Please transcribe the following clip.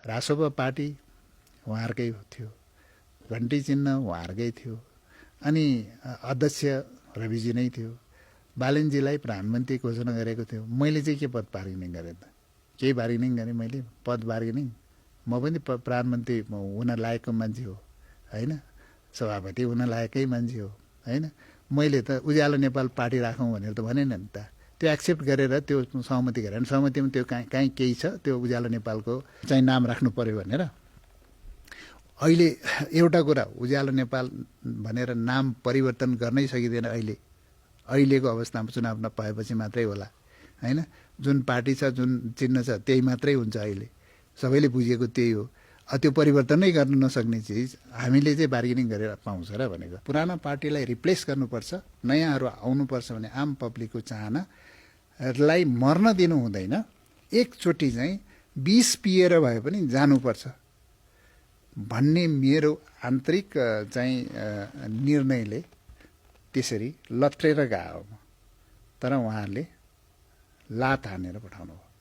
Rasopa party उहाँहरूकै थियो, घन्टी चिन्ह उहाँहरूकै थियो, अनि अध्यक्ष रविजी नै थियो। बालनजीलाई प्रधानमन्त्री घोषणा गरेको थियो। मैले चाहिँ के पद बार्गेनिङ गरेँ त? केही बार्गेनिङ गरेँ मैले? पद बार्गेनिङ? म पनि प्रधानमन्त्री हुन लायकको मान्छे हो होइन, सभापति हुन लायकै मान्छे हो होइन। मैले त उज्यालो नेपाल पार्टी राखौँ भनेर त भनेन नि त। त्यो एक्सेप्ट गरेर त्यो सहमति गरेर, सहमतिमा त्यो काहीँ केही छ त्यो उज्यालो नेपालको चाहिँ नाम राख्नु पर्यो भनेर। अहिले एउटा कुरा, उज्यालो नेपाल भनेर नाम परिवर्तन गर्नै सकिँदैन। अहिलेको अवस्थामा चुनाव नपाएपछि मात्रै होला होइन। जुन पार्टी छ, जुन चिन्ह छ, त्यही मात्रै हुन्छ। अहिले सबैले बुझेको त्यही हो। त्यो परिवर्तनै गर्न नसक्ने चिज हामीले चाहिँ बार्गेनिङ गरेर पाउँछ र भनेको। पुरानो पार्टीलाई रिप्लेस गर्नुपर्छ, नयाँहरू आउनुपर्छ भने आम पब्लिकको चाहनालाई मर्न दिनु हुँदैन। एकचोटि चाहिँ विष पिएर भए पनि जानुपर्छ भन्ने मेरो आन्तरिक चाहिँ निर्णयले त्यसरी लत्रेर गयो। तर उहाँहरूले लात हानेर पठाउनु भयो।